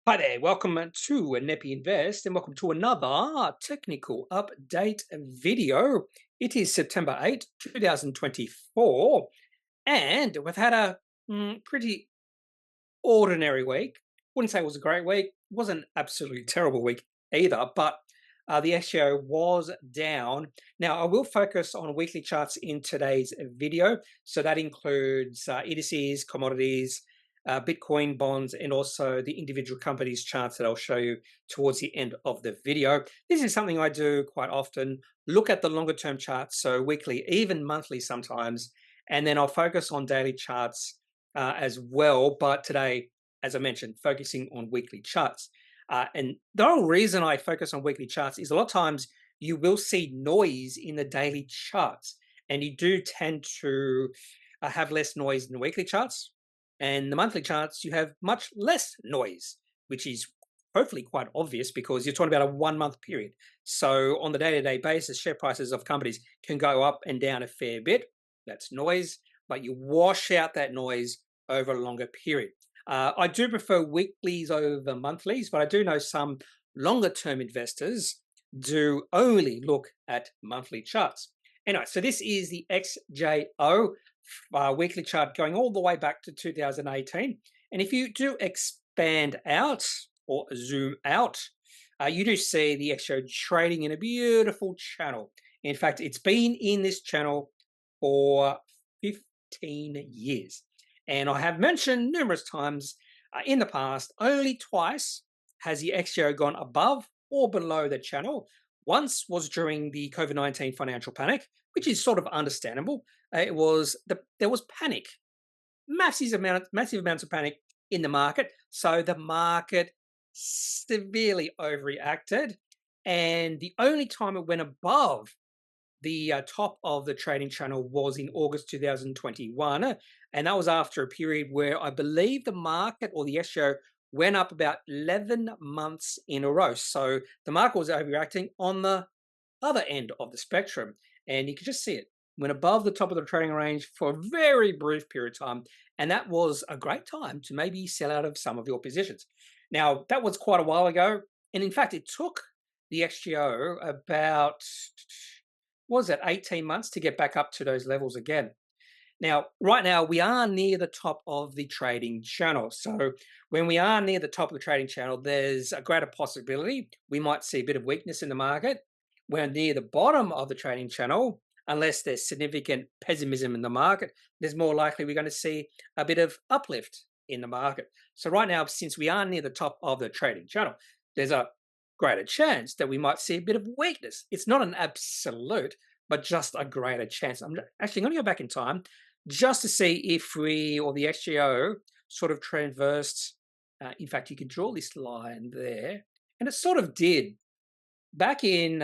Hi there, welcome to Kneppy Invest and welcome to another technical update video. It is September 8th, 2024, and we've had a pretty ordinary week. Wouldn't say it was a great week, it wasn't an absolutely terrible week either, but the XJO was down. Now, I will focus on weekly charts in today's video. So that includes indices, commodities, Bitcoin bonds, and also the individual companies charts that I'll show you towards the end of the video. This is something I do quite often. Look at the longer term charts, so weekly, even monthly sometimes, and then I'll focus on daily charts as well. But today, as I mentioned, focusing on weekly charts. And the whole reason I focus on weekly charts is a lot of times you will see noise in the daily charts, and you do tend to have less noise in the weekly charts. And the monthly charts, you have much less noise, which is hopefully quite obvious because you're talking about a 1 month period. So on the day-to-day basis, share prices of companies can go up and down a fair bit. That's noise, but you wash out that noise over a longer period. I do prefer weeklies over monthlies, but I do know some longer term investors do only look at monthly charts. Anyway, so this is the XJO weekly chart going all the way back to 2018. And if you do expand out or zoom out, you do see the XJO trading in a beautiful channel. In fact, it's been in this channel for 15 years. And I have mentioned numerous times in the past, only twice has the XJO gone above or below the channel. Once was during the COVID-19 financial panic, which is sort of understandable. There was panic, massive amounts of panic in the market. So the market severely overreacted, and the only time it went above the top of the trading channel was in August 2021. And that was after a period where I believe the market or the SJO went up about 11 months in a row. So the market was overreacting on the other end of the spectrum. And you could just see it went above the top of the trading range for a very brief period of time. And that was a great time to maybe sell out of some of your positions. Now, that was quite a while ago. And in fact, it took the XGO about, what was it, 18 months to get back up to those levels again. Now, right now, we are near the top of the trading channel. So when we are near the top of the trading channel, there's a greater possibility we might see a bit of weakness in the market. We're near the bottom of the trading channel, unless there's significant pessimism in the market, there's more likely we're going to see a bit of uplift in the market. So right now, since we are near the top of the trading channel, there's a greater chance that we might see a bit of weakness. It's not an absolute, but just a greater chance. I'm actually going to go back in time just to see if we or the XGO sort of traversed. In fact, you could draw this line there, and it sort of did. Back in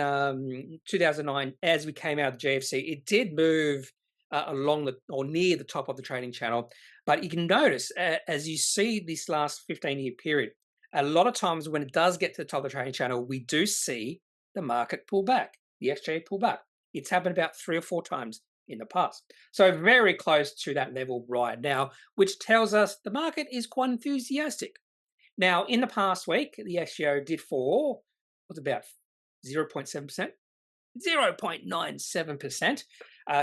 2009, as we came out of the GFC, it did move along the or near the top of the trading channel. But you can notice as you see this last 15-year period, a lot of times when it does get to the top of the trading channel, we do see the market pull back, the XJ pull back. It's happened about 3 or 4 times in the past. So very close to that level right now, which tells us the market is quite enthusiastic. Now, in the past week, the XGO did fall, was about 0.7%, 0.97%.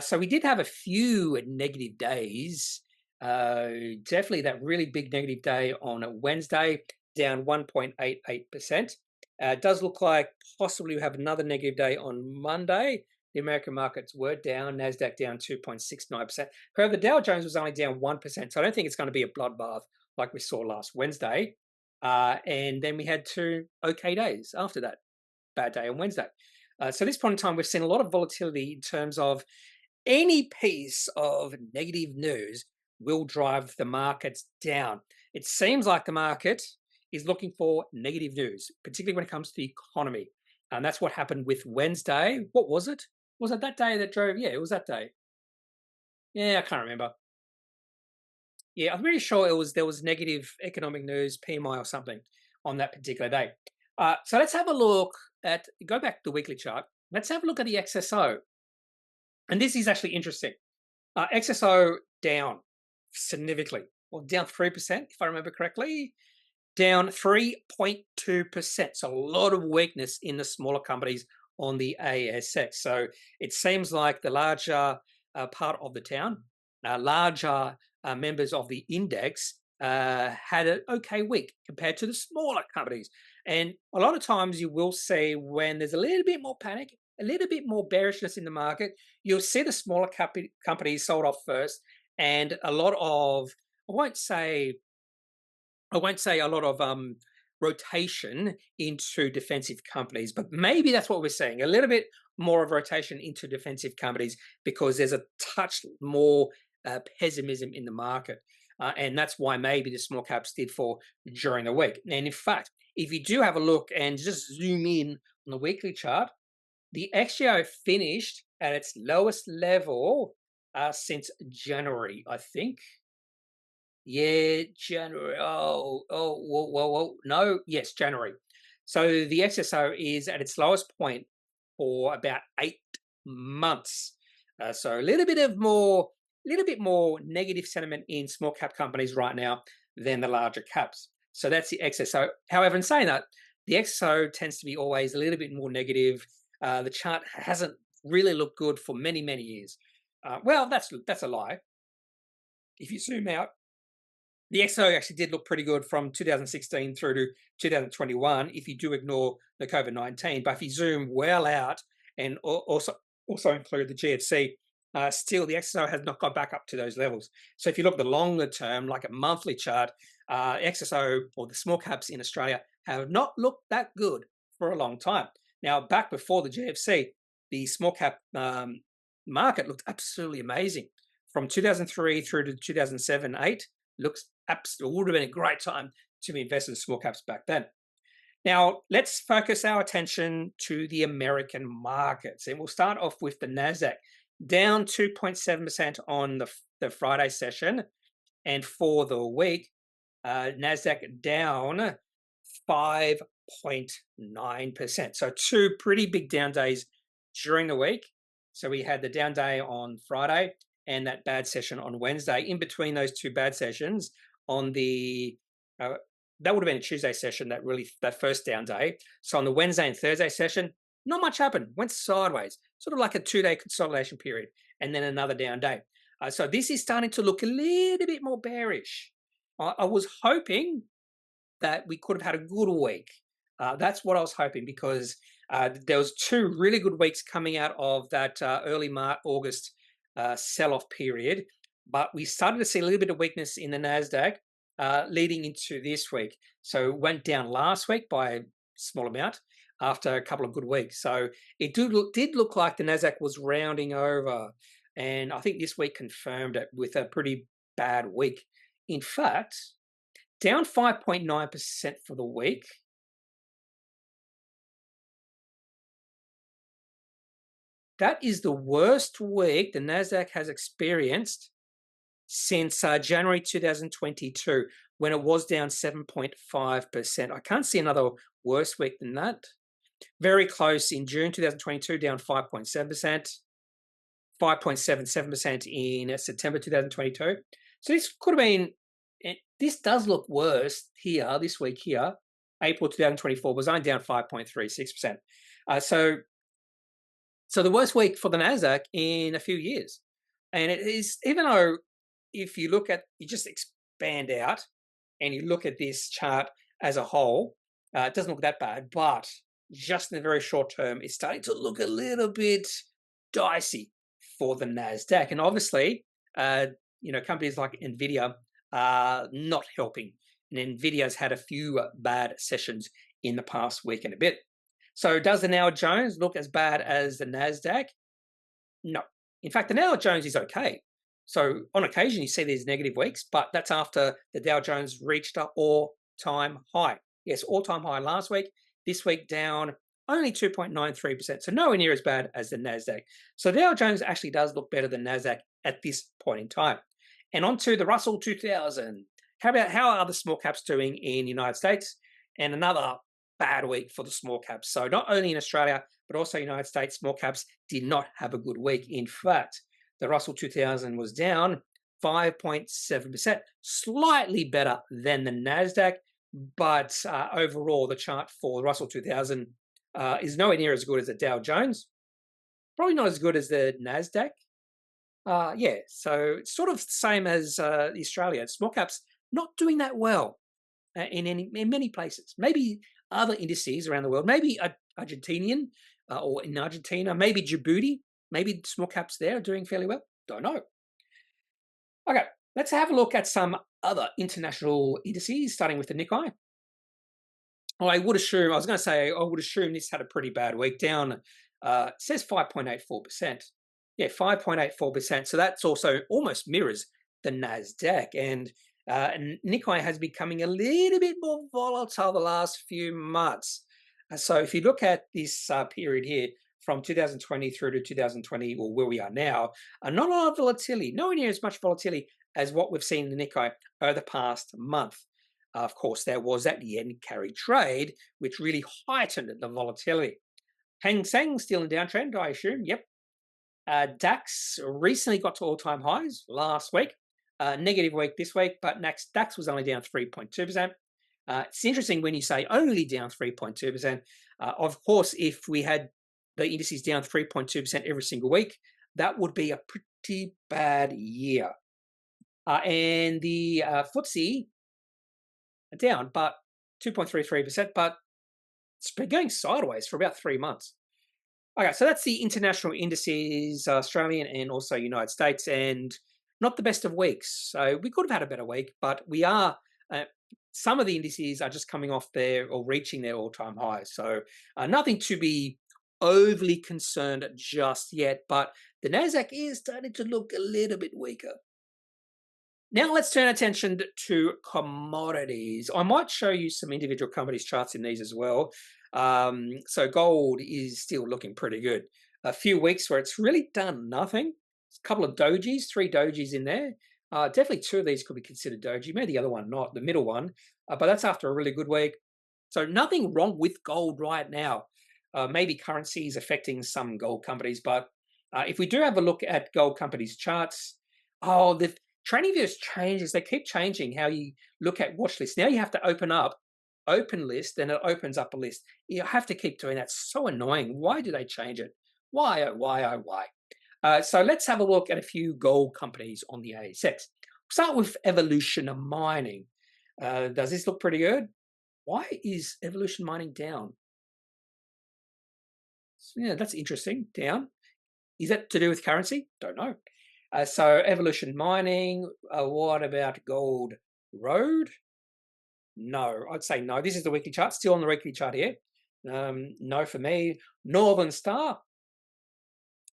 So we did have a few negative days. Definitely that really big negative day on a Wednesday, down 1.88%. It does look like possibly we have another negative day on Monday. The American markets were down, Nasdaq down 2.69%. However, the Dow Jones was only down 1%, so I don't think it's going to be a bloodbath like we saw last Wednesday. And then we had 2 okay days after that. Bad day on Wednesday. So at this point in time, we've seen a lot of volatility in terms of any piece of negative news will drive the markets down. It seems like the market is looking for negative news, particularly when it comes to the economy. And that's what happened with Wednesday. What was it? Was it that day that drove? Yeah, it was that day. Yeah, I can't remember. Yeah, I'm pretty sure there was negative economic news, PMI or something on that particular day. So let's have a look at, go back to the weekly chart. Let's have a look at the XSO. And this is actually interesting. XSO down significantly, well, down 3%, if I remember correctly. down 3.2%. So a lot of weakness in the smaller companies on the ASX. So it seems like the larger part of the town, larger members of the index had an okay week compared to the smaller companies. And a lot of times you will see when there's a little bit more panic, a little bit more bearishness in the market, you'll see the smaller companies sold off first, and a lot of, I won't say a lot of rotation into defensive companies, but maybe that's what we're seeing, a little bit more of rotation into defensive companies because there's a touch more pessimism in the market. And that's why maybe the small caps did fall during the week. And in fact, if you do have a look and just zoom in on the weekly chart, the XJO finished at its lowest level since January, I think. Yeah, January. Whoa. No, yes, January. So the XSO is at its lowest point for about 8 months. So a little bit more negative sentiment in small cap companies right now than the larger caps. So that's the XSO. However, in saying that, the XSO tends to be always a little bit more negative. The chart hasn't really looked good for many years. Well, that's a lie. If you zoom out, the XSO actually did look pretty good from 2016 through to 2021 if you do ignore the COVID-19. But if you zoom well out and also include the GFC, still the XSO has not got back up to those levels. So if you look at the longer term, like a monthly chart, XSO or the small caps in Australia have not looked that good for a long time. Now, back before the GFC, the small cap market looked absolutely amazing. From 2003 through to 2007-8, looks absolutely, would have been a great time to invest in small caps back then. Now, let's focus our attention to the American markets. And we'll start off with the Nasdaq, down 2.7% on the Friday session. And for the week, Nasdaq down 5.9%. So 2 pretty big down days during the week. So we had the down day on Friday and that bad session on Wednesday. In between those 2 bad sessions, on the that would have been a Tuesday session, that first down day. So on the Wednesday and Thursday session, not much happened. Went sideways, sort of like a 2-day consolidation period, and then another down day. So this is starting to look a little bit more bearish. I was hoping that we could have had a good week. That's what I was hoping, because there was 2 really good weeks coming out of that early August sell-off period, but we started to see a little bit of weakness in the Nasdaq leading into this week. So it went down last week by a small amount after a couple of good weeks. So it did look like the Nasdaq was rounding over, and I think this week confirmed it with a pretty bad week. In fact, down 5.9% for the week. That is the worst week the Nasdaq has experienced since January 2022, when it was down 7.5%. I can't see another worse week than that. Very close in June 2022, down 5.7%, 5.77% in September 2022. So this could have been, this does look worse here, this week here. April 2024 was only down 5.36%. So the worst week for the Nasdaq in a few years. And it is, even though if you just expand out and you look at this chart as a whole, it doesn't look that bad, but just in the very short term, it's starting to look a little bit dicey for the Nasdaq. And obviously, companies like Nvidia are not helping. And Nvidia's had a few bad sessions in the past week and a bit. So does the Dow Jones look as bad as the Nasdaq? No. In fact, the Dow Jones is okay. So on occasion, you see these negative weeks, but that's after the Dow Jones reached an all-time high. Yes, all-time high last week. This week down only 2.93%. So nowhere near as bad as the Nasdaq. So the Dow Jones actually does look better than Nasdaq at this point in time. And on to the Russell 2000. How are the small caps doing in the United States? And another bad week for the small caps. So not only in Australia, but also United States, small caps did not have a good week. In fact, the Russell 2000 was down 5.7%, slightly better than the Nasdaq, but overall, the chart for the Russell 2000 is nowhere near as good as the Dow Jones. Probably not as good as the Nasdaq. Yeah, so it's sort of the same as the Australia. Small caps not doing that well in many places. Maybe other indices around the world. Maybe Argentinian or in Argentina. Maybe Djibouti. Maybe small caps there are doing fairly well. Don't know. Okay, let's have a look at some other international indices, starting with the Nikkei. I would assume, I was going to say, I would assume this had a pretty bad week, down, says 5.84%. Yeah, 5.84%. So that's also almost mirrors the Nasdaq. And Nikkei has becoming a little bit more volatile the last few months. So if you look at this period here, from 2020 through to 2020, or where we are now, not a lot of volatility, nowhere near as much volatility as what we've seen in the Nikkei over the past month. Of course, there was that yen carry trade, which really heightened the volatility. Hang Seng still in downtrend, I assume. Yep. DAX recently got to all-time highs last week. Negative week this week, but next DAX was only down 3.2%. It's interesting when you say only down 3.2%. Of course, if we had the indices down 3.2% every single week, that would be a pretty bad year. And the FTSE down, but 2.33%, but it's been going sideways for about 3 months. Okay, so that's the international indices, Australian and also United States, and not the best of weeks. So we could have had a better week, but we are, some of the indices are just coming off there or reaching their all-time highs. So nothing to be overly concerned just yet, but the Nasdaq is starting to look a little bit weaker. Now let's turn attention to commodities. I might show you some individual companies charts in these as well. So gold is still looking pretty good. A few weeks where it's really done nothing. A couple of dojis, 3 dojis in there. Definitely 2 of these could be considered doji, maybe the other one not, the middle one. But that's after a really good week. So nothing wrong with gold right now. Maybe currency is affecting some gold companies, but if we do have a look at gold companies' charts, the trading views changes. They keep changing how you look at watch lists. Now you have to open list, and it opens up a list. You have to keep doing that. So annoying. Why do they change it? Why, oh, why, oh, why? So let's have a look at a few gold companies on the ASX. Start with Evolution Mining. Does this look pretty good? Why is Evolution Mining down? Yeah, that's interesting. Down. Is that to do with currency? Don't know. So Evolution Mining. What about Gold Road? No, I'd say no. This is the weekly chart. Still on the weekly chart here. No for me. Northern Star.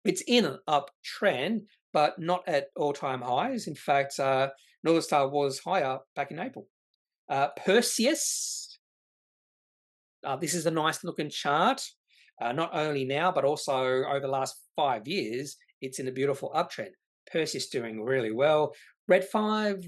It's in an uptrend, but not at all-time highs. In fact, Northern Star was higher back in April. Perseus. This is a nice looking chart. Not only now, but also over the last 5 years, it's in a beautiful uptrend. Perseus doing really well. Red 5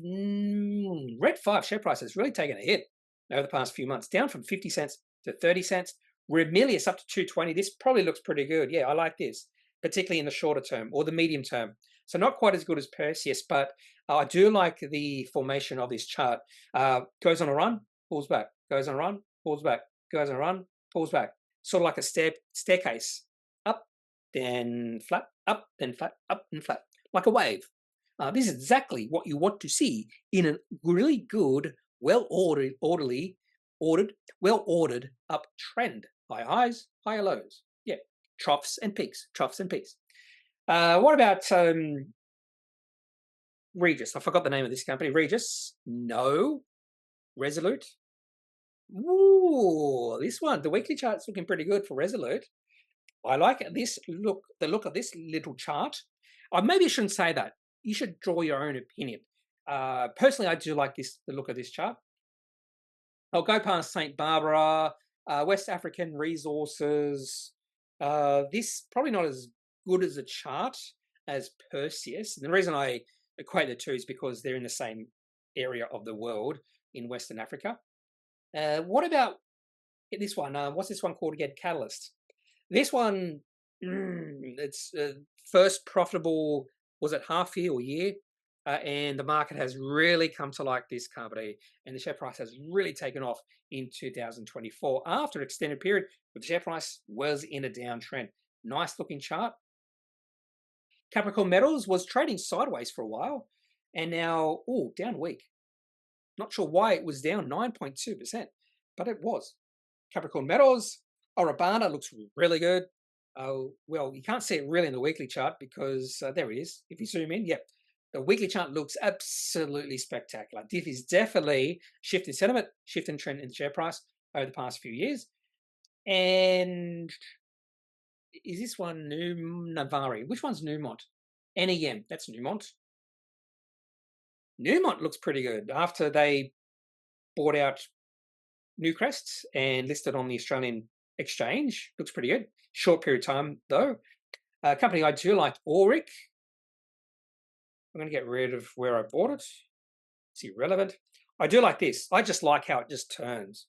share price has really taken a hit over the past few months, down from 50 cents to 30 cents. Ramelius up to 220. This probably looks pretty good. Yeah, I like this, particularly in the shorter term or the medium term. So not quite as good as Perseus, but I do like the formation of this chart. Goes on a run, pulls back. Goes on a run, pulls back. Goes on a run, pulls back. Sort of like a staircase. Up, then flat, up, then flat, up, and flat. Like a wave. This is exactly what you want to see in a really good, well-ordered uptrend. Higher highs, higher lows. Yeah, troughs and peaks, troughs and peaks. What about Regis? I forgot the name of this company. Regis? No. Resolute? Ooh, this one. The weekly chart's looking pretty good for Resolute. I like the look of this little chart. Maybe I shouldn't say that. You should draw your own opinion. Personally, I do like the look of this chart. I'll go past St. Barbara, West African Resources. This probably not as good as a chart as Perseus. And the reason I equate the two is because they're in the same area of the world in Western Africa. What about this one? What's this one called again? Catalyst. This one, it's first profitable, was it half year or year? and the market has really come to like this company, and the share price has really taken off in 2024 after an extended period where the share price was in a downtrend. Nice looking chart. Capricorn Metals was trading sideways for a while, and now, down a week. Not sure why it was down 9.2%, but it was. Capricorn Metals, Orabana looks really good. Well, you can't see it really in the weekly chart because there it is. If you zoom in, yep, the weekly chart looks absolutely spectacular. Diff is definitely shifting sentiment, shifting trend in the share price over the past few years. And is this one Navari? Which one's Newmont? NEM, that's Newmont. Newmont looks pretty good after they bought out Newcrest and listed on the Australian exchange. Looks pretty good. Short period of time, though. A company I do like, Auric. I'm going to get rid of where I bought it. It's irrelevant. I do like this. I just like how it just turns.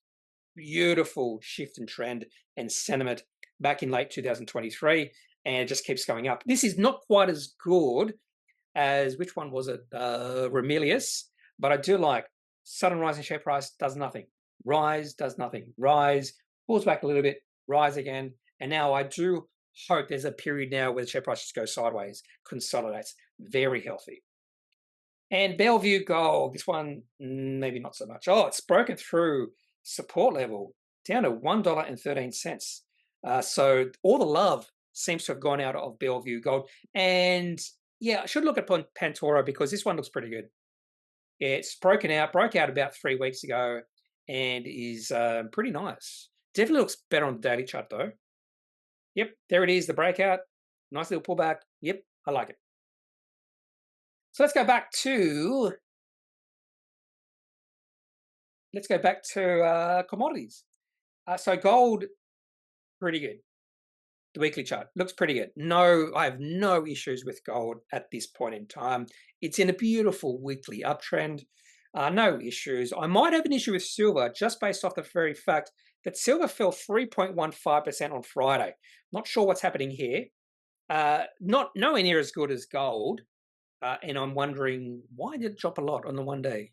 Beautiful shift in trend and sentiment back in late 2023, and it just keeps going up. This is not quite as good as, which one was it? Ramelius. But I do like sudden rise in share price, does nothing. Rise, does nothing. Rise, pulls back a little bit, rise again. And now I do hope there's a period now where the share price just goes sideways, consolidates. Very healthy. And Bellevue Gold, this one, maybe not so much. Oh, it's broken through support level down to $1.13. So all the love seems to have gone out of Bellevue Gold. And yeah, I should look at Plethora because this one looks pretty good. It's broke out about 3 weeks ago, and is pretty nice. Definitely looks better on the daily chart though. Yep, there it is, the breakout. Nice little pullback. Yep, I like it. So let's go back to commodities. So gold, pretty good. The weekly chart looks pretty good. No, I have no issues with gold at this point in time. It's in a beautiful weekly uptrend. No issues. I might have an issue with silver just based off the very fact that silver fell 3.15% on Friday. Not sure what's happening here. Nowhere near as good as gold. And I'm wondering, why did it drop a lot on the 1 day?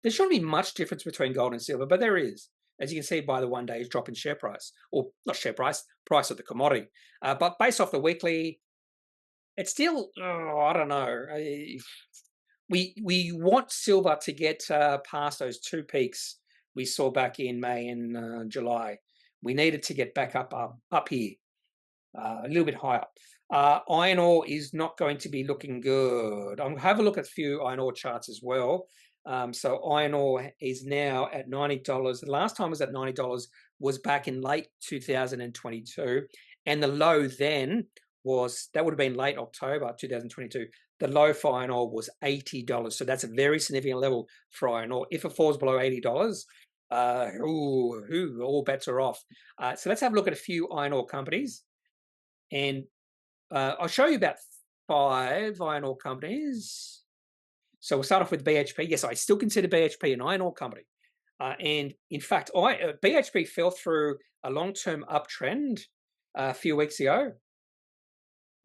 There shouldn't be much difference between gold and silver, but there is, as you can see by the 1 day's drop in share price, or not share price, price of the commodity. But based off the weekly, it's still, I don't know. We want silver to get past those two peaks we saw back in May and July. We needed to get back up here, a little bit higher. Iron ore is not going to be looking good. I'll have a look at a few iron ore charts as well. So iron ore is now at $90. The last time it was at $90 was back in late 2022. And the low then that would have been late October 2022. The low for iron ore was $80. So that's a very significant level for iron ore. If it falls below $80, all bets are off. So let's have a look at a few iron ore companies. And I'll show you about 5 iron ore companies. So we'll start off with BHP. Yes, I still consider BHP an iron ore company. And in fact, BHP fell through a long-term uptrend a few weeks ago.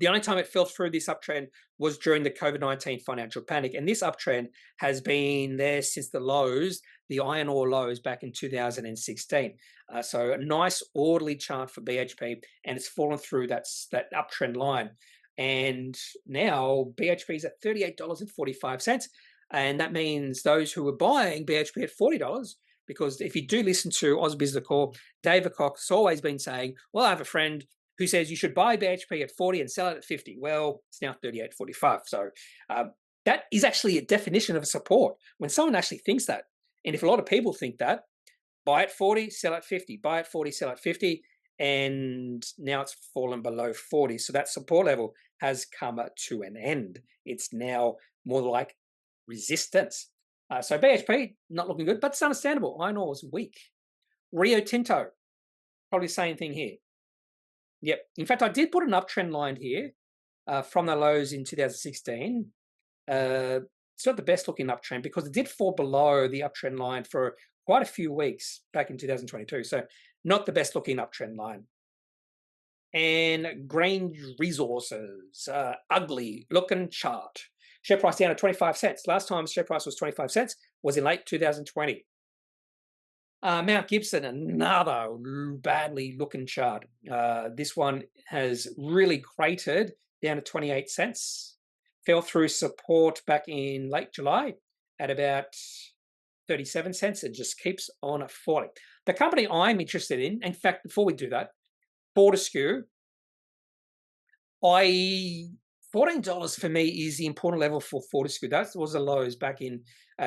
The only time it fell through this uptrend was during the COVID-19 financial panic. And this uptrend has been there since the lows, the iron ore lows back in 2016. So a nice orderly chart for BHP, and it's fallen through that uptrend line. And now BHP is at $38.45. And that means those who were buying BHP at $40, because if you do listen to Aussie Business Call, David Cox has always been saying, well, I have a friend who says you should buy BHP at 40 and sell it at 50. Well, it's now 38.45. So that is actually a definition of a support. When someone actually thinks that, and if a lot of people think that, buy at 40, sell at 50, buy at 40, sell at 50, and now it's fallen below 40. So that support level has come to an end. It's now more like resistance. So BHP, not looking good, but it's understandable. Iron ore is weak. Rio Tinto, probably the same thing here. Yep. In fact, I did put an uptrend line here from the lows in 2016. It's not the best looking uptrend because it did fall below the uptrend line for quite a few weeks back in 2022. So not the best looking uptrend line. And Grange Resources, ugly looking chart. Share price down to 25 cents. Last time share price was 25 cents was in late 2020. Mount Gibson, another badly looking chart. This one has really cratered down to 28 cents. Fell through support back in late July at about 37 cents. It just keeps on falling. The company I'm interested in fact, before we do that, Fortescue, $14 for me is the important level for Fortescue. That was the lows back in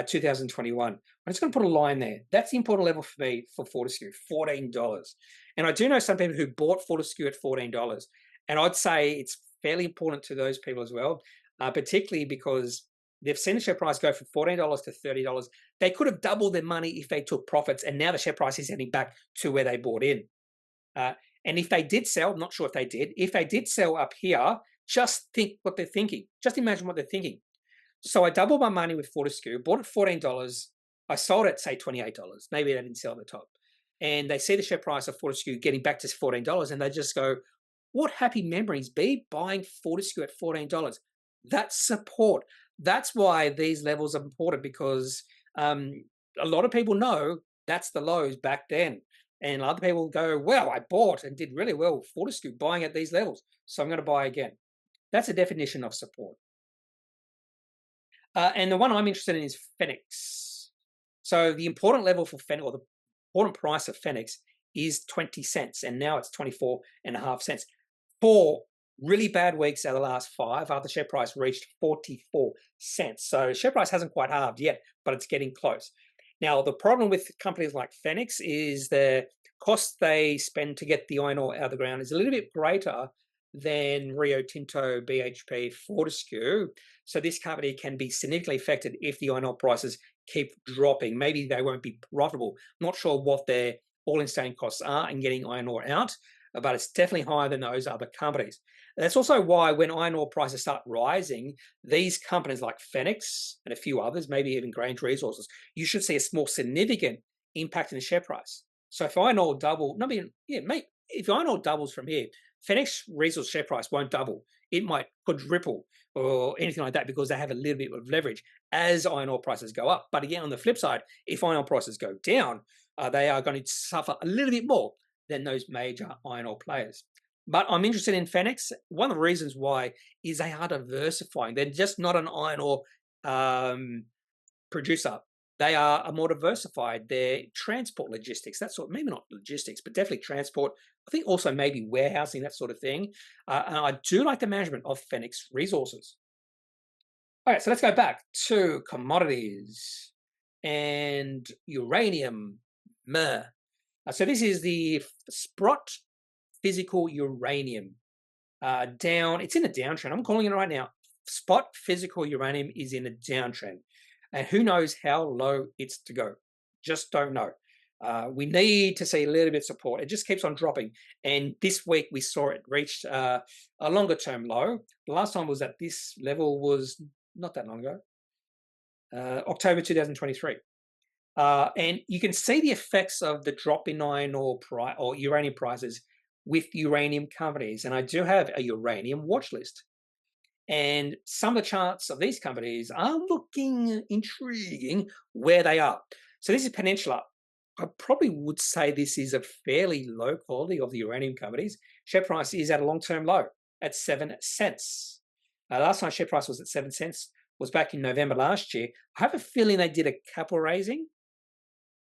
2021. I'm just going to put a line there. That's the important level for me for Fortescue, $14. And I do know some people who bought Fortescue at $14. And I'd say it's fairly important to those people as well, particularly because they've seen the share price go from $14 to $30. They could have doubled their money if they took profits, and now the share price is heading back to where they bought in. And if they did sell, I'm not sure if they did, if they did sell up here, just think what they're thinking. Just imagine what they're thinking. So I doubled my money with Fortescue, bought it $14. I sold it, say, $28. Maybe they didn't sell at the top. And they see the share price of Fortescue getting back to $14, and they just go, what happy memories be buying Fortescue at $14? That's support. That's why these levels are important, because a lot of people know that's the lows back then. And other people go, well, I bought and did really well with Fortescue buying at these levels, so I'm going to buy again. That's a definition of support. And the one I'm interested in is Phoenix. So the important level for Phoenix, or the important price of Phoenix, is 20 cents, and now it's 24.5 cents. 4 really bad weeks out of the last 5 after share price reached 44 cents. So share price hasn't quite halved yet, but it's getting close. Now, the problem with companies like Phoenix is the cost they spend to get the iron ore out of the ground is a little bit greater than Rio Tinto, BHP, Fortescue. So this company can be significantly affected if the iron ore prices keep dropping. Maybe they won't be profitable. I'm not sure what their all-in sustaining costs are in getting iron ore out, but it's definitely higher than those other companies. And that's also why when iron ore prices start rising, these companies like Phoenix and a few others, maybe even Grange Resources, you should see a more significant impact in the share price. So if iron ore if iron ore doubles from here, Phoenix Resources share price won't double. It might quadruple or anything like that, because they have a little bit of leverage as iron ore prices go up. But again, on the flip side, if iron ore prices go down, they are going to suffer a little bit more than those major iron ore players. But I'm interested in Phoenix. One of the reasons why is they are diversifying. They're just not an iron ore producer. They are more diversified. They're transport, logistics, that sort. Maybe not logistics, but definitely transport. I think also maybe warehousing, that sort of thing. And I do like the management of Phoenix Resources. All right, so let's go back to commodities and uranium. So this is the Sprott physical uranium down. It's in a downtrend. I'm calling it right now. Spot physical uranium is in a downtrend. And who knows how low it's to go. Just don't know. We need to see a little bit of support. It just keeps on dropping. And this week we saw it reached a longer term low. The last time was at this level was not that long ago. October 2023. And you can see the effects of the drop in iron ore or uranium prices with uranium companies. And I do have a uranium watch list. And some of the charts of these companies are looking intriguing where they are. So this is Peninsula. I probably would say this is a fairly low quality of the uranium companies. Share price is at a long-term low at 7 cents. Last time share price was at 7 cents was back in November last year. I have a feeling they did a capital raising,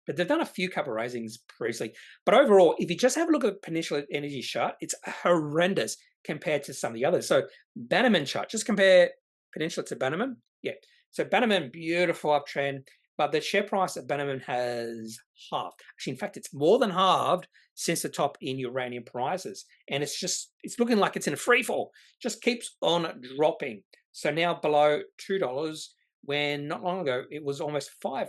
but they've done a few capital raisings previously. But overall, if you just have a look at the Peninsula Energy chart, it's horrendous compared to some of the others. So Bannerman chart, just compare Peninsula to Bannerman. Yeah, so Bannerman, beautiful uptrend, but the share price of Bannerman has halved. Actually, in fact, it's more than halved since the top in uranium prices. And it's looking like it's in a free fall. Just keeps on dropping. So now below $2, when not long ago, it was almost $5.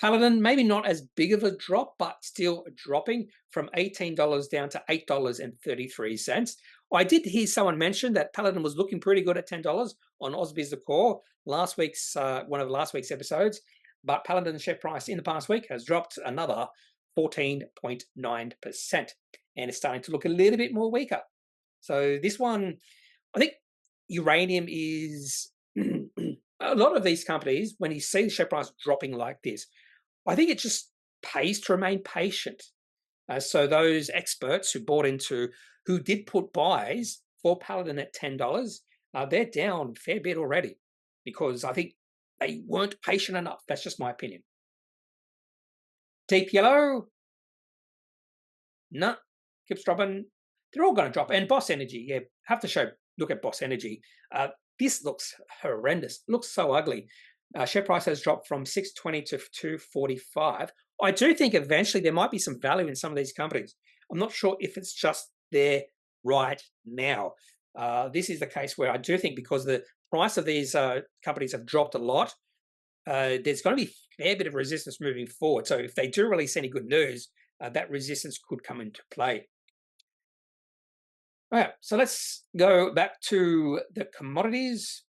Paladin, maybe not as big of a drop, but still dropping from $18 down to $8.33. I did hear someone mention that Paladin was looking pretty good at $10 on Ausbiz the Core last week's one of last week's episodes, but Paladin's share price in the past week has dropped another 14.9%, and it's starting to look a little bit more weaker. So this one, I think Uranium is a lot of these companies, when you see the share price dropping like this, I think it just pays to remain patient. So those experts who did put buys for Paladin at $10, they're down a fair bit already because I think they weren't patient enough. That's just my opinion. Deep yellow, no, keeps dropping. They're all going to drop. And Boss Energy, yeah, have to look at Boss Energy. This looks horrendous. Looks so ugly. Share price has dropped from 620 to 245. I do think eventually there might be some value in some of these companies. I'm not sure if it's just there right now. This is the case where I do think because the price of these companies have dropped a lot, there's going to be a fair bit of resistance moving forward. So if they do release any good news, that resistance could come into play. All right, so let's go back to the commodities.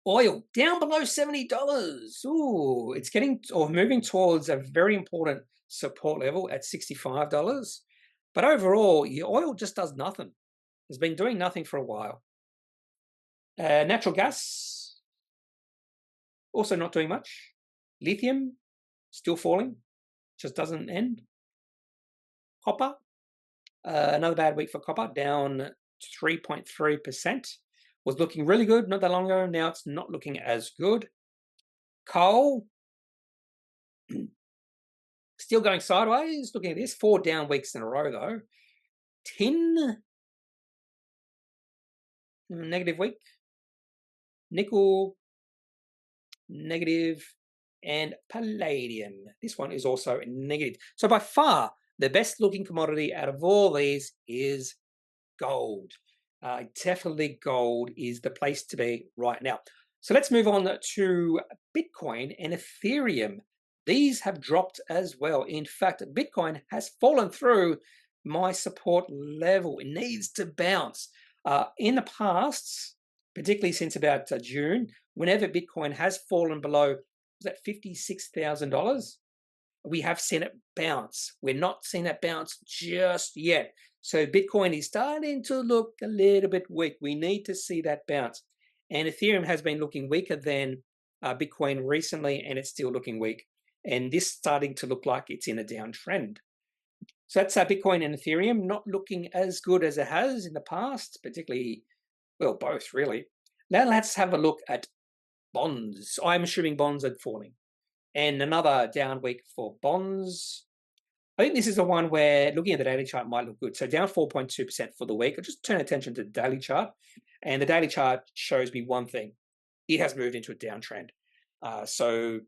Oil down below $70. Ooh, it's getting or moving towards a very important support level at $65. But overall, your oil just does nothing. It's been doing nothing for a while. Natural gas, also not doing much. Lithium, still falling, just doesn't end. Copper, another bad week for copper, down 3.3%. Was looking really good not that long ago. Now it's not looking as good. Coal, still going sideways. Looking at this, 4 down weeks in a row though. Tin, negative week. Nickel, negative. And palladium, this one is also negative. So by far, the best looking commodity out of all these is gold. Definitely gold is the place to be right now. So let's move on to Bitcoin and Ethereum. These have dropped as well. In fact, Bitcoin has fallen through my support level. It needs to bounce. In the past, particularly since about June, whenever Bitcoin has fallen below, was that $56,000? We have seen it bounce. We're not seeing that bounce just yet. So Bitcoin is starting to look a little bit weak. We need to see that bounce. And Ethereum has been looking weaker than Bitcoin recently, and it's still looking weak. And this starting to look like it's in a downtrend. So that's Bitcoin and Ethereum not looking as good as it has in the past, particularly, well, both really. Now let's have a look at bonds. I'm assuming bonds are falling. And another down week for bonds. I think this is the one where looking at the daily chart might look good. So down 4.2% for the week. I'll just turn attention to the daily chart. And the daily chart shows me one thing. It has moved into a downtrend. So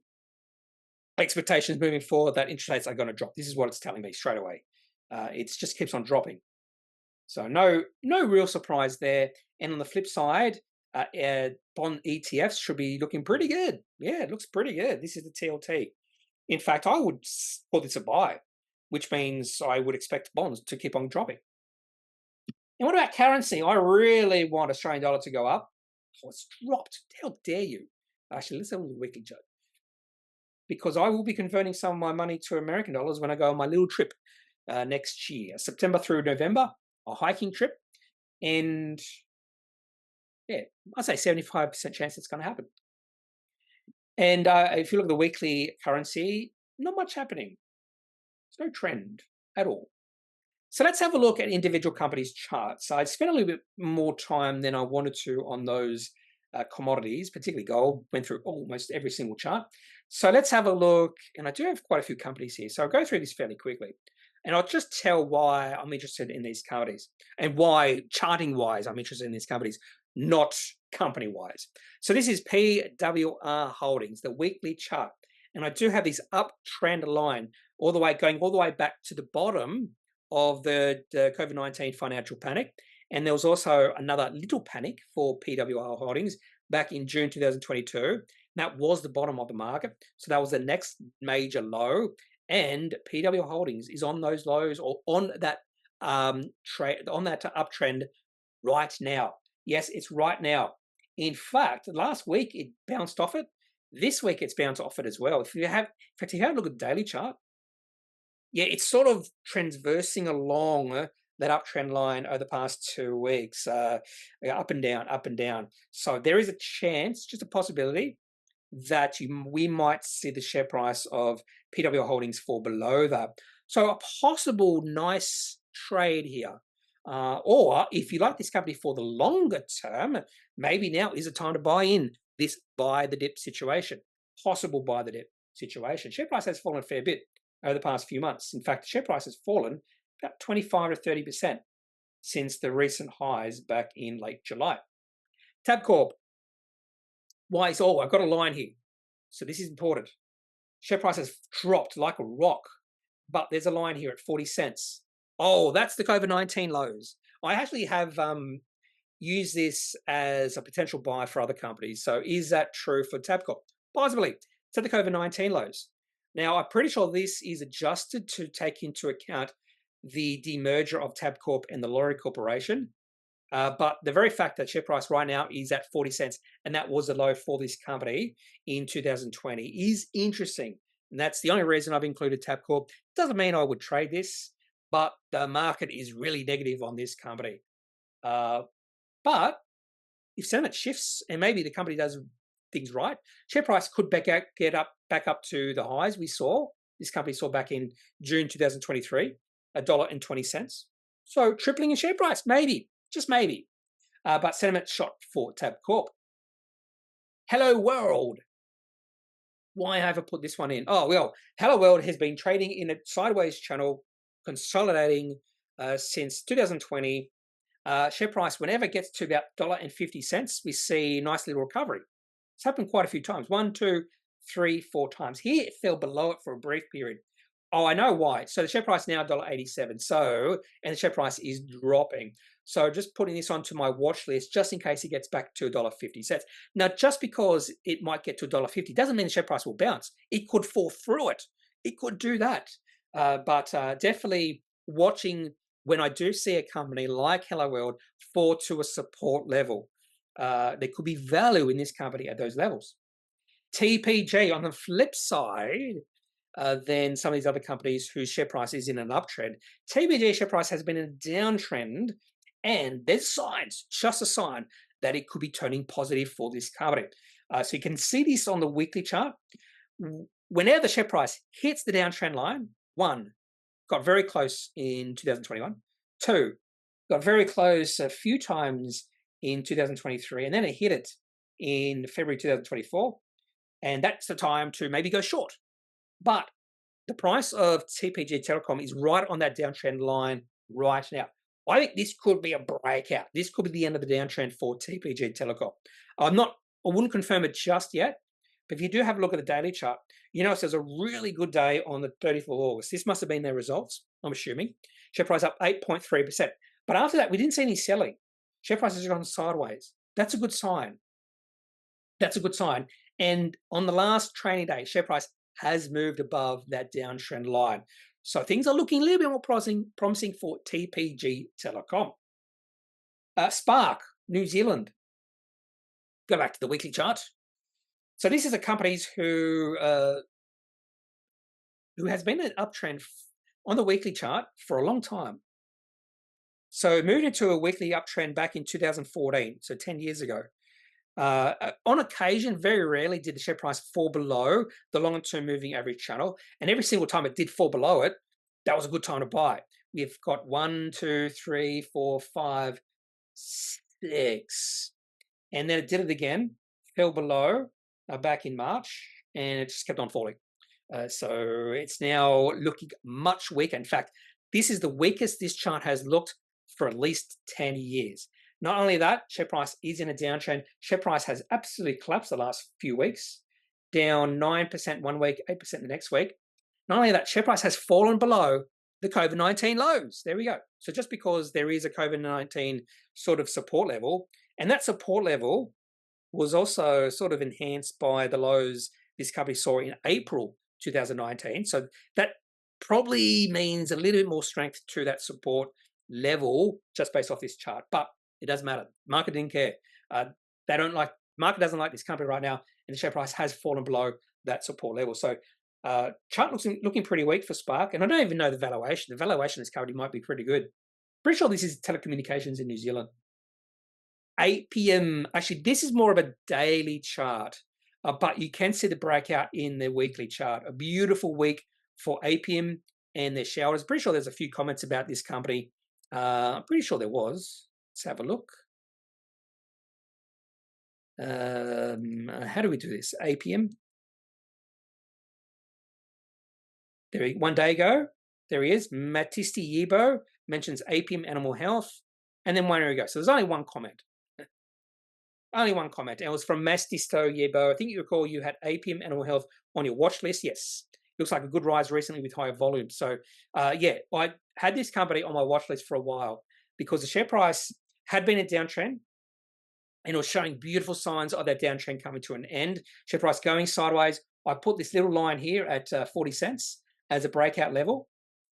expectations moving forward that interest rates are going to drop. This is what it's telling me straight away. It just keeps on dropping. So no real surprise there. And on the flip side, bond ETFs should be looking pretty good. Yeah, it looks pretty good. This is the TLT. In fact, I would call this a buy, which means I would expect bonds to keep on dropping. And what about currency? I really want Australian dollar to go up. Oh, it's dropped. How dare you? Actually, let's have a little weekly chart. Because I will be converting some of my money to American dollars when I go on my little trip next year. September through November, a hiking trip. And yeah, I'd say 75% chance it's going to happen. And if you look at the weekly currency, not much happening. There's no trend at all. So let's have a look at individual companies' charts. I spent a little bit more time than I wanted to on those commodities, particularly gold. Went through almost every single chart. So let's have a look. And I do have quite a few companies here. So I'll go through this fairly quickly. And I'll just tell why I'm interested in these companies and why, charting-wise, I'm interested in these companies, not company-wise. So this is PWR Holdings, the weekly chart. And I do have this uptrend line going all the way back to the bottom of the COVID-19 financial panic. And there was also another little panic for PWR Holdings back in June 2022. That was the bottom of the market. So that was the next major low. And PWR Holdings is on those lows or on that uptrend right now. Yes, it's right now. In fact, last week it bounced off it. This week it's bounced off it as well. If you have a look at the daily chart, yeah, it's sort of transversing along that uptrend line over the past 2 weeks, up and down, up and down. So there is a chance, just a possibility, that we might see the share price of PWR Holdings fall below that. So a possible nice trade here. Or if you like this company for the longer term, maybe now is a time to buy in this buy the dip situation. Possible buy the dip situation. Share price has fallen a fair bit over the past few months. In fact, the share price has fallen about 25 to 30% since the recent highs back in late July. Tabcorp. Why? So, I've got a line here. So this is important. Share price has dropped like a rock, but there's a line here at 40 cents. Oh, that's the COVID-19 lows. I actually have used this as a potential buy for other companies. So is that true for Tabcorp? Possibly. It's at the COVID-19 lows. Now, I'm pretty sure this is adjusted to take into account the demerger of Tabcorp and the Lorry Corporation. But the very fact that share price right now is at 40 cents, and that was a low for this company in 2020, is interesting. And that's the only reason I've included Tabcorp. Doesn't mean I would trade this, but the market is really negative on this company. But if sentiment shifts and maybe the company does things right, share price could get back up to the highs we saw. This company saw back in June 2023, $1.20. So tripling in share price, maybe. Just maybe. But sentiment shot for Tabcorp. Helloworld. Why have I put this one in? Oh, well, Helloworld has been trading in a sideways channel, consolidating since 2020. Share price, whenever it gets to about $1.50, we see a nice little recovery. It's happened quite a few times. 1, 2, 3, 4 times. Here, it fell below it for a brief period. Oh, I know why. So the share price now $1.87. And the share price is dropping. So just putting this onto my watch list just in case it gets back to $1.50. Now, just because it might get to $1.50 doesn't mean the share price will bounce. It could fall through it. It could do that. But definitely watching when I do see a company like Helloworld fall to a support level. There could be value in this company at those levels. TPG on the flip side, than some of these other companies whose share price is in an uptrend. TPG share price has been in a downtrend, and there's signs, just a sign, that it could be turning positive for this company. So you can see this on the weekly chart. Whenever the share price hits the downtrend line, 1, got very close in 2021. 2, got very close a few times in 2023, and then it hit it in February 2024. And that's the time to maybe go short. But the price of TPG Telecom is right on that downtrend line right now. I think this could be a breakout. This could be the end of the downtrend for TPG Telecom. I wouldn't confirm it just yet, but if you do have a look at the daily chart, you notice there's a really good day on the 30th of August. This must have been their results, I'm assuming. Share price up 8.3%. But after that, we didn't see any selling. Share price has gone sideways. That's a good sign. That's a good sign. And on the last trading day, share price has moved above that downtrend line. So things are looking a little bit more promising for TPG Telecom. Spark, New Zealand. Go back to the weekly chart. So this is a company who has been an uptrend on the weekly chart for a long time. So it moved into a weekly uptrend back in 2014, so 10 years ago. On occasion, very rarely did the share price fall below the long-term moving average channel, and every single time it did fall below it, that was a good time to buy. We've got 1, 2, 3, 4, 5, 6, and then it did it again, fell below back in March, and it just kept on falling. So it's now looking much weaker. In fact, this is the weakest this chart has looked for at least 10 years. Not only that, share price is in a downtrend. Share price has absolutely collapsed the last few weeks, down 9% one week, 8% the next week. Not only that, share price has fallen below the COVID-19 lows. There we go. So just because there is a COVID-19 sort of support level, and that support level was also sort of enhanced by the lows this company saw in April 2019. So that probably means a little bit more strength to that support level just based off this chart. But it doesn't matter. Market didn't care. Market doesn't like this company right now, and the share price has fallen below that support level. So chart looking pretty weak for Spark, and I don't even know the valuation. The valuation of this company might be pretty good. Pretty sure this is telecommunications in New Zealand. Apiam, actually, this is more of a daily chart, but you can see the breakout in the weekly chart. A beautiful week for Apiam and their shareholders. Pretty sure there's a few comments about this company. I'm pretty sure there was. Let's have a look. How do we do this? Apiam. There, 1 day ago, there he is. Matisti Yibo mentions Apiam Animal Health, and then 1 year ago. So there's only one comment. Only one comment. And it was from Matisto Yibo. I think you recall you had Apiam Animal Health on your watch list. Yes. Looks like a good rise recently with higher volume. So, yeah, I had this company on my watch list for a while because the share price had been a downtrend and it was showing beautiful signs of that downtrend coming to an end. Share price going sideways. I put this little line here at 40 cents as a breakout level,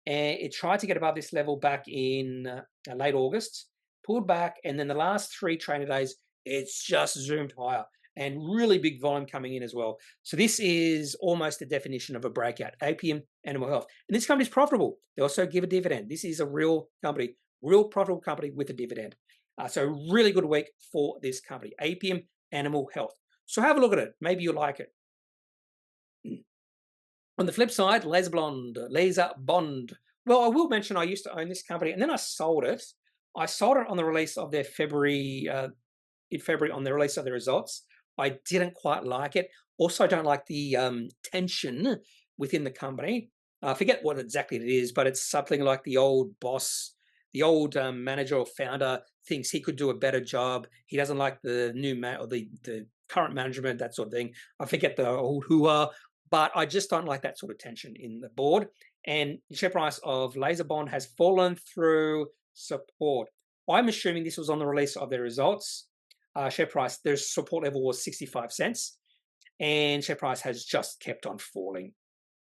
and it tried to get above this level back in late August, pulled back, and then the last 3 trading days, it's just zoomed higher and really big volume coming in as well. So this is almost the definition of a breakout. Apiam Animal Health. And this company is profitable. They also give a dividend. This is a real company, real profitable company with a dividend. So really good week for this company, Apiam Animal Health. So have a look at it. Maybe you like it. On the flip side, Laserbond. Well, I will mention I used to own this company and then I sold it. I sold it on the release of their February, in February on the release of the results. I didn't quite like it. Also, I don't like the tension within the company. I forget what exactly it is, but it's something like the old boss, the old manager or founder thinks he could do a better job. He doesn't like the new or the current management, that sort of thing. I forget the old hoo-ha, but I just don't like that sort of tension in the board. And the share price of Laserbond has fallen through support. I'm assuming this was on the release of their results. Share price, their support level was 65 cents, and share price has just kept on falling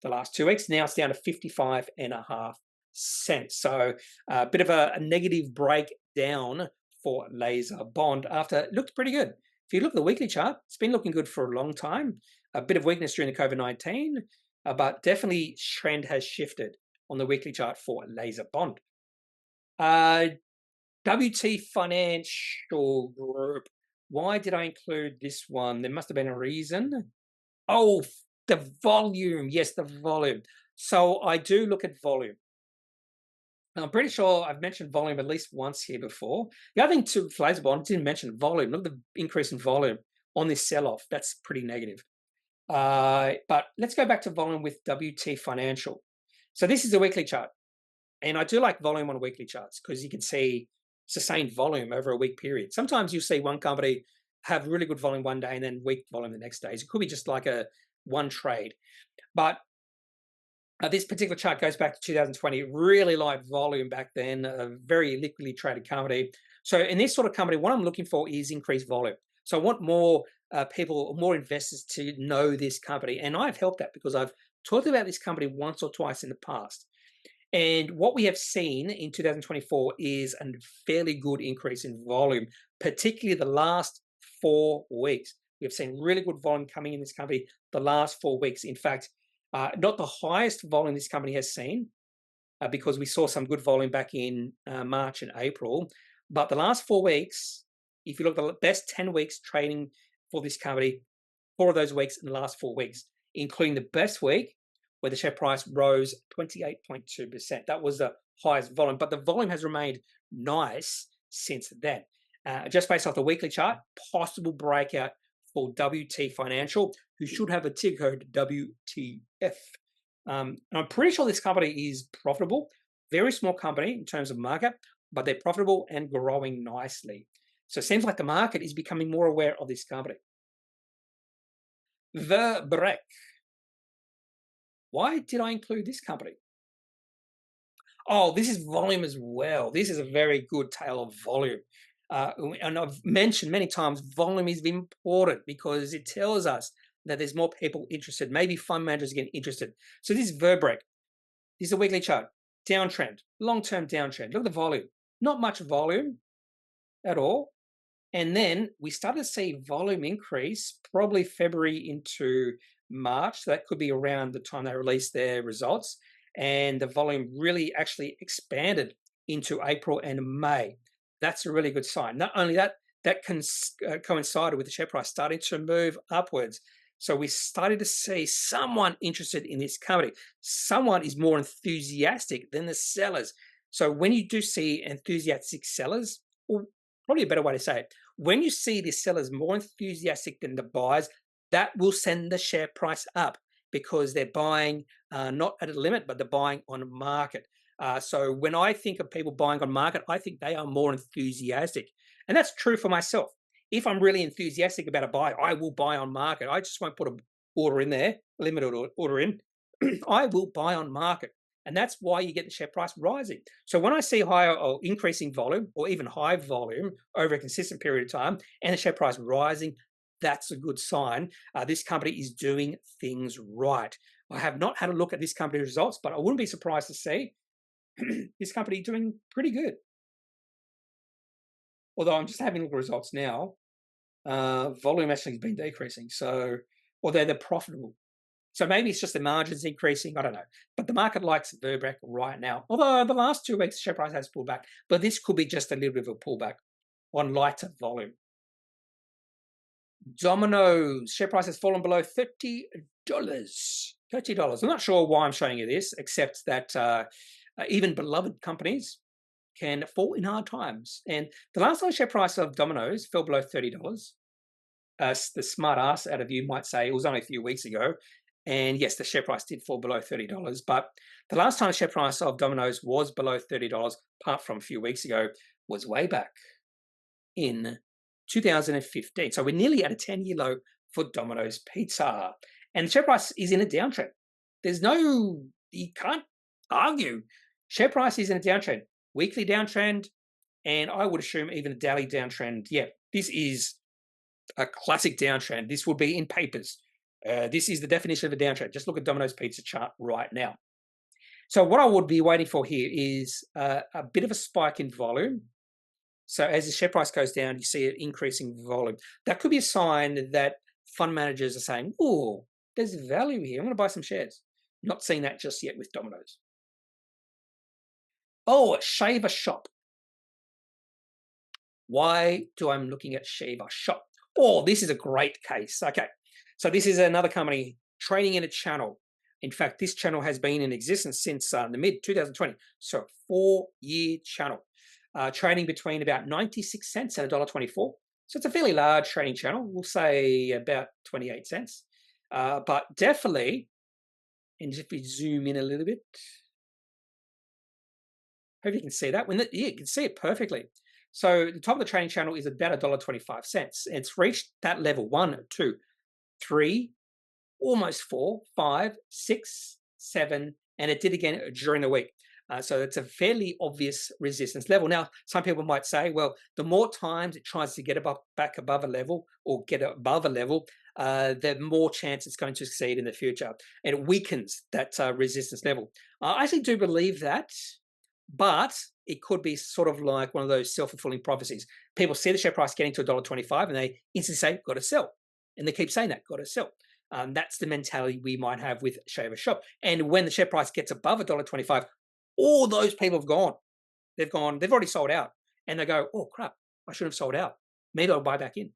the last 2 weeks. Now it's down to 55.5 cents. So a bit of a negative breakdown for Laserbond after it looked pretty good. If you look at the weekly chart, it's been looking good for a long time. A bit of weakness during the COVID-19, but definitely trend has shifted on the weekly chart for Laserbond. WT Financial Group. Why did I include this one? There must have been a reason. Oh, the volume. Yes, the volume. So I do look at volume. I'm pretty sure I've mentioned volume at least once here before. The other thing to Laserbond, I didn't mention volume. Look at the increase in volume on this sell-off. That's pretty negative. But let's go back to volume with WT Financial. So this is a weekly chart. And I do like volume on weekly charts because you can see sustained volume over a week period. Sometimes you see one company have really good volume one day and then weak volume the next day. It could be just like a one trade. But this particular chart goes back to 2020, really light volume back then, a very liquidly traded company. So in this sort of company, what I'm looking for is increased volume. So I want more people, more investors to know this company. And I've helped that because I've talked about this company once or twice in the past. And what we have seen in 2024 is a fairly good increase in volume, particularly the last 4 weeks. We've seen really good volume coming in this company the last 4 weeks. In fact, not the highest volume this company has seen, because we saw some good volume back in March and April. But the last 4 weeks, if you look at the best 10 weeks trading for this company, 4 of those weeks in the last 4 weeks, including the best week, where the share price rose 28.2%. That was the highest volume, but the volume has remained nice since then. Just based off the weekly chart, possible breakout for WT Financial, who should have a ticker code WTF. I'm pretty sure this company is profitable. Very small company in terms of market, but they're profitable and growing nicely. So it seems like the market is becoming more aware of this company. Verbrec. Why did I include this company? Oh, this is volume as well. This is a very good tale of volume. And I've mentioned many times, volume is important because it tells us that there's more people interested. Maybe fund managers getting interested. So this is Verbrec. This is a weekly chart. Downtrend, long-term downtrend. Look at the volume. Not much volume at all. And then we started to see volume increase probably February into March. So that could be around the time they released their results. And the volume really actually expanded into April and May. That's a really good sign. Not only that, that coincided with the share price starting to move upwards. So we started to see someone interested in this company. Someone is more enthusiastic than the sellers. So when you do see enthusiastic sellers, or probably a better way to say it, when you see the sellers more enthusiastic than the buyers, that will send the share price up because they're buying not at a limit, but they're buying on market. So when I think of people buying on market, I think they are more enthusiastic. And that's true for myself. If I'm really enthusiastic about a buy, I will buy on market. I just won't put an order in there, limited order in. I will buy on market. And that's why you get the share price rising. So when I see higher or increasing volume or even high volume over a consistent period of time and the share price rising, that's a good sign. This company is doing things right. I have not had a look at this company's results, but I wouldn't be surprised to see this company doing pretty good. Although I'm just having a look at results now, volume actually has been decreasing. So, although they're profitable. So maybe it's just the margins increasing. I don't know. But the market likes Verbrec right now. Although the last 2 weeks, the share price has pulled back. But this could be just a little bit of a pullback on lighter volume. Domino's share price has fallen below $30. $30. I'm not sure why I'm showing you this, except that even beloved companies can fall in hard times. And the last time share price of Domino's fell below $30. The smart ass out of you might say it was only a few weeks ago. And yes, the share price did fall below $30. But the last time the share price of Domino's was below $30, apart from a few weeks ago, was way back in 2015. So we're nearly at a 10-year low for Domino's Pizza. And the share price is in a downtrend. You can't argue. Share price is in a downtrend. Weekly downtrend, and I would assume even a daily downtrend. Yeah, this is a classic downtrend. This would be in papers. This is the definition of a downtrend. Just look at Domino's Pizza chart right now. So what I would be waiting for here is a bit of a spike in volume. So as the share price goes down, you see it increasing volume. That could be a sign that fund managers are saying, oh, there's value here. I'm going to buy some shares. Not seeing that just yet with Domino's. Oh, Shaver Shop. Why do I'm looking at Shaver Shop? Oh, this is a great case. Okay, so this is another company trading in a channel. In fact, this channel has been in existence since the mid-2020. So 4-year channel. Trading between about 96 cents and $1.24. So it's a fairly large trading channel. We'll say about 28 cents. But definitely, and if we zoom in a little bit, hope you can see that. You can see it perfectly. So the top of the trading channel is about $1.25. It's reached that level 1, 2, 3, almost 4, 5, 6, 7, and it did again during the week. So it's a fairly obvious resistance level. Now, some people might say, well, the more times it tries to get back above a level or get above a level, the more chance it's going to succeed in the future. And it weakens that resistance level. I actually do believe that, but it could be sort of like one of those self-fulfilling prophecies. People see the share price getting to $1.25 and they instantly say, got to sell. And they keep saying that, got to sell. That's the mentality we might have with Shaver Shop. And when the share price gets above $1.25, all those people have gone. They've already sold out. And they go, oh, crap, I should have sold out. Maybe I'll buy back in.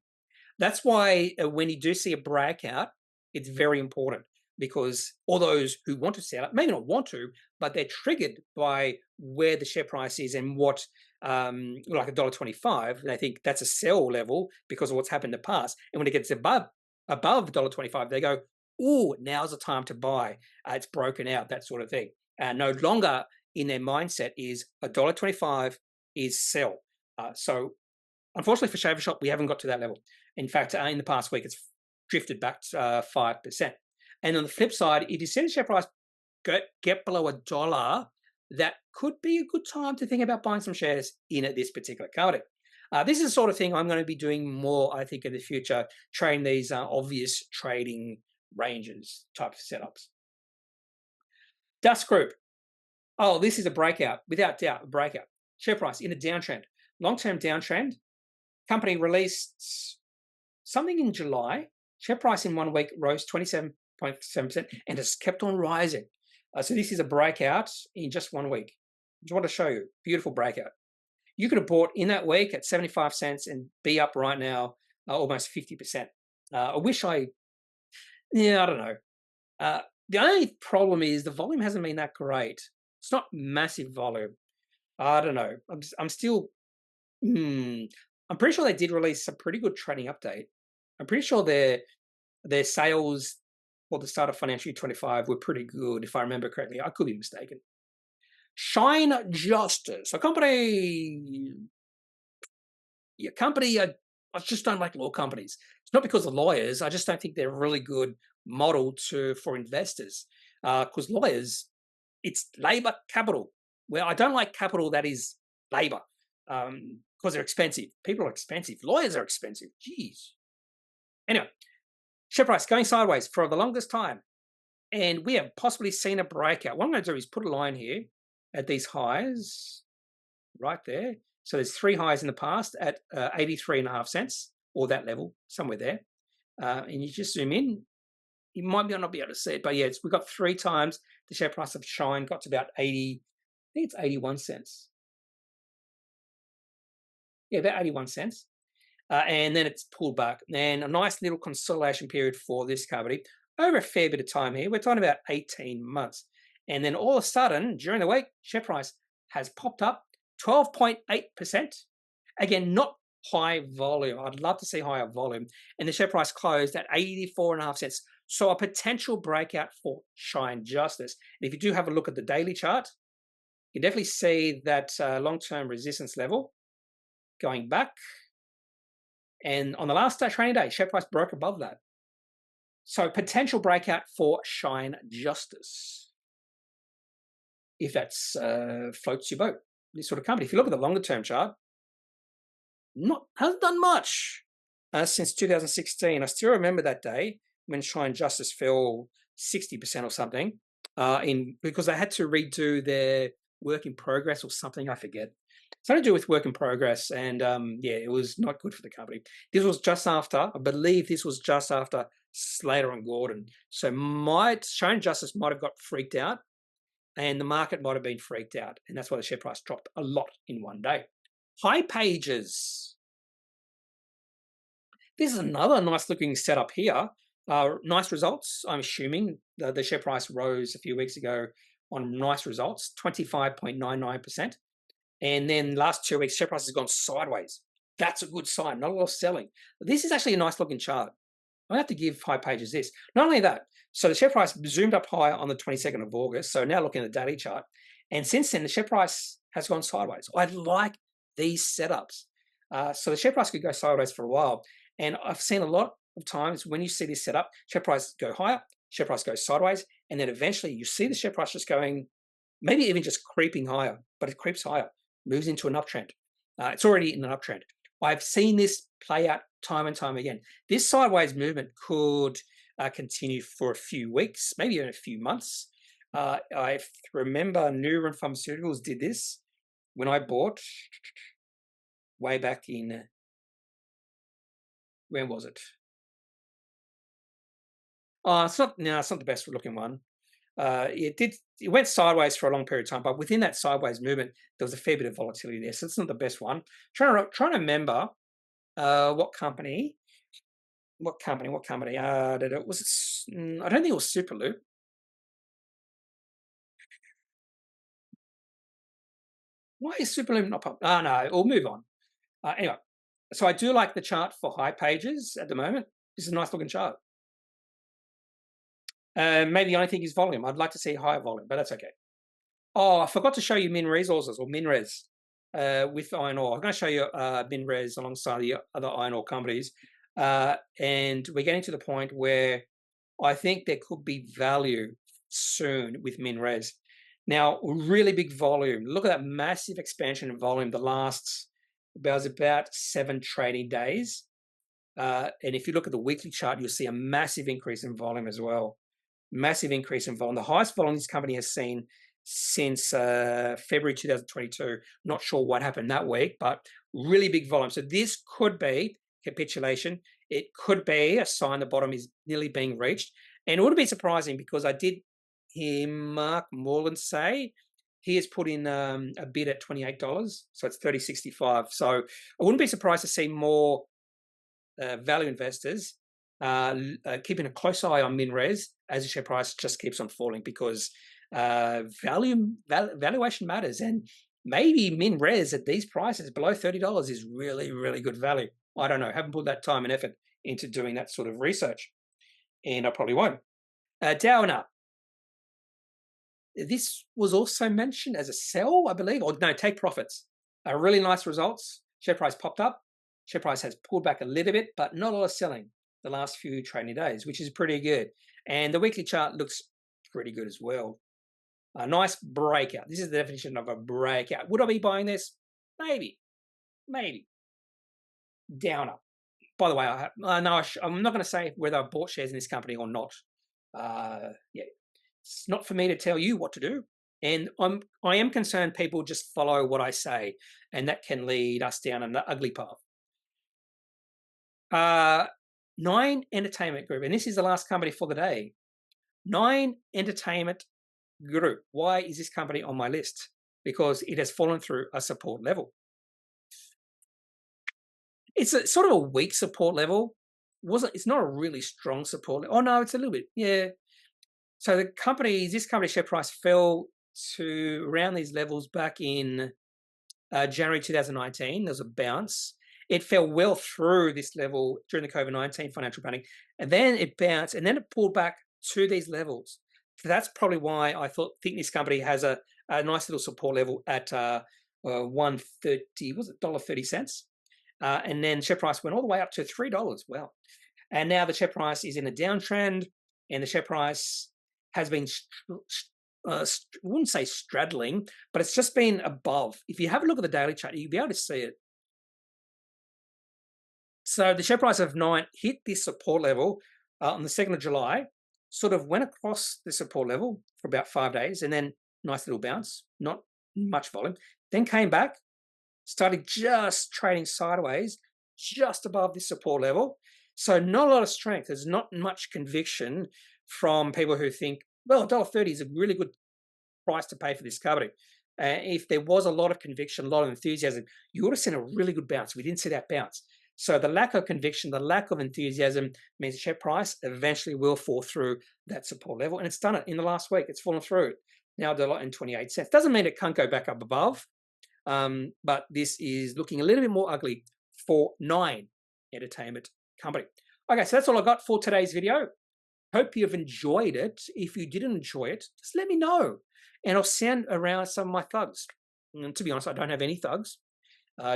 That's why when you do see a breakout, it's very important because all those who want to sell it, maybe not want to, but they're triggered by where the share price is and what, like $1.25, they think that's a sell level because of what's happened in the past. And when it gets above $1.25, they go, oh, now's the time to buy. It's broken out, that sort of thing. No longer in their mindset is $1.25 is sell. So unfortunately for Shaver Shop, we haven't got to that level. In fact, in the past week, it's drifted back to 5%. And on the flip side, if you see the share price get below $1, that could be a good time to think about buying some shares in this particular company. This is the sort of thing I'm going to be doing more, I think, in the future, trading these obvious trading ranges type of setups. Dusk Group. Oh, this is a breakout, without doubt, a breakout. Share price in a downtrend, long-term downtrend. Company released something in July. Share price in 1 week rose 27.7% and has kept on rising. So this is a breakout in just 1 week. Just want to show you. Beautiful breakout. You could have bought in that week at 75 cents and be up right now almost 50%. I wish I I don't know. The only problem is the volume hasn't been that great. It's not massive volume. I don't know. I'm still. I'm pretty sure they did release a pretty good trading update. I'm pretty sure their sales for the start of financial year 25 were pretty good, if I remember correctly. I could be mistaken. Shine Justice, a company. I just don't like law companies. It's not because of lawyers. I just don't think they're a really good model for investors. Because lawyers, it's labor capital. Well, I don't like capital that is labor because they're expensive. People are expensive. Lawyers are expensive. Jeez. Anyway, share price going sideways for the longest time. And we have possibly seen a breakout. What I'm going to do is put a line here at these highs right there. So there's 3 highs in the past at 83.5 cents, or that level, somewhere there. And you just zoom in. You might not be able to see it, but yeah, we've got 3 times the share price of Shine got to about 80, I think it's 81 cents. Yeah, about 81 cents. And then it's pulled back. And a nice little consolidation period for this company over a fair bit of time here. We're talking about 18 months. And then all of a sudden, during the week, share price has popped up 12.8%. Again, not high volume. I'd love to see higher volume. And the share price closed at 84.5 cents. So a potential breakout for Shine Justice. And if you do have a look at the daily chart, you can definitely see that long-term resistance level going back. And on the last trading day, share price broke above that. So potential breakout for Shine Justice, if that floats your boat. This sort of company. If you look at the longer term chart, hasn't done much since 2016. I still remember that day when Shine Justice fell 60% or something, because they had to redo their work in progress or something. I forget. Something to do with work in progress, and it was not good for the company. This was just after, I believe, Slater and Gordon. So Shine Justice might have got freaked out, and the market might have been freaked out, and that's why the share price dropped a lot in one day. HiPages. This is another nice looking setup here. Nice results. I'm assuming the share price rose a few weeks ago on nice results, 25.99%. And then last 2 weeks, share price has gone sideways. That's a good sign. Not a lot of selling. This is actually a nice looking chart. I have to give HiPages this. Not only that, so the share price zoomed up higher on the 22nd of August. So now looking at the daily chart. And since then, the share price has gone sideways. I like these setups. So the share price could go sideways for a while. And I've seen a lot of times when you see this setup, share price go higher, share price goes sideways, and then eventually you see the share price just going, maybe even just creeping higher, but it creeps higher, moves into an uptrend. It's already in an uptrend. I've seen this play out time and time again. This sideways movement could continue for a few weeks, maybe even a few months. I remember Neuron Pharmaceuticals did this when I bought way back in, when was it? It's not the best looking one. It went sideways for a long period of time, but within that sideways movement, there was a fair bit of volatility there. So it's not the best one. Trying to remember what company. I don't think it was Superloop. Why is Superloop not pop? No, we'll move on. Anyway, so I do like the chart for HiPages at the moment. This is a nice looking chart. Maybe the only thing is volume. I'd like to see higher volume, but that's okay. Oh, I forgot to show you Min Resources or MinRes with iron ore. I'm going to show you MinRes alongside the other iron ore companies. And we're getting to the point where I think there could be value soon with MinRes. Now, really big volume. Look at that massive expansion in volume the last about 7 trading days. And if you look at the weekly chart, you'll see a massive increase in volume as well. Massive increase in volume. The highest volume this company has seen since February 2022. Not sure what happened that week, but really big volume. So this could be capitulation. It could be a sign the bottom is nearly being reached. And it wouldn't be surprising because I did hear Mark Moreland say he has put in a bid at $28, so it's $30.65. So I wouldn't be surprised to see more value investors keeping a close eye on MinRes as the share price just keeps on falling, because valuation matters, and maybe MinRes at these prices below $30 is really, really good value. I don't know. Haven't put that time and effort into doing that sort of research, and I probably won't. Dow and up. This was also mentioned as a sell, I believe, or no, take profits. Really nice results. Share price popped up. Share price has pulled back a little bit, but not a lot of selling the last few trading days, which is pretty good. And the weekly chart looks pretty good as well. A nice breakout. This is the definition of a breakout. Would I be buying this? Maybe. Maybe. Downer. By the way, I'm not going to say whether I bought shares in this company or not. Yeah, it's not for me to tell you what to do. And I am concerned people just follow what I say, and that can lead us down an ugly path. Nine Entertainment Group, and this is the last company for the day. Nine Entertainment Group. Why is this company on my list? Because it has fallen through a support level. It's a sort of a weak support level. It's not a really strong support level. Oh no, it's a little bit, yeah. So this company share price fell to around these levels back in January 2019. There was a bounce. It fell well through this level during the COVID-19 financial panic, and then it bounced, and then it pulled back to these levels. So that's probably why I think this company has a nice little support level at 130. Was it $1.30? And then share price went all the way up to $3. Wow! And now the share price is in a downtrend, and the share price has been, I wouldn't say straddling, but it's just been above. If you have a look at the daily chart, you'll be able to see it. So the share price of 9 hit this support level on the 2nd of July, sort of went across the support level for about 5 days, and then nice little bounce, not much volume, then came back, started just trading sideways, just above this support level. So not a lot of strength. There's not much conviction from people who think, well, $1.30 is a really good price to pay for this company. If there was a lot of conviction, a lot of enthusiasm, you would have seen a really good bounce. We didn't see that bounce. So the lack of conviction, the lack of enthusiasm means the share price eventually will fall through that support level. And it's done it in the last week. It's fallen through. Now $1.28. Doesn't mean it can't go back up above. But this is looking a little bit more ugly for Nine Entertainment Company. Okay, so that's all I got for today's video. Hope you've enjoyed it. If you didn't enjoy it, just let me know, and I'll send around some of my thugs. And to be honest, I don't have any thugs.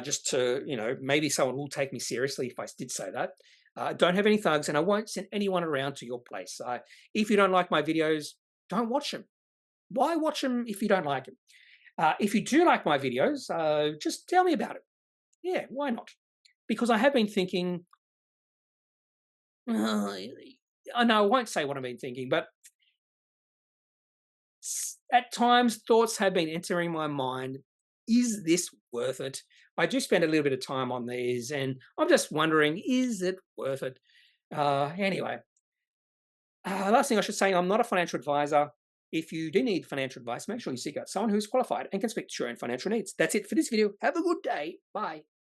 Just to, maybe someone will take me seriously if I did say that. I don't have any thugs, and I won't send anyone around to your place. If you don't like my videos, don't watch them. Why watch them if you don't like them? If you do like my videos, just tell me about it. Yeah, why not? Because I have been thinking, I know I won't say what I've been thinking, but at times thoughts have been entering my mind. Is this worth it? I do spend a little bit of time on these, and I'm just wondering, is it worth it? Anyway, last thing I should say, I'm not a financial advisor. If you do need financial advice, make sure you seek out someone who's qualified and can speak to your own financial needs. That's it for this video. Have a good day. Bye.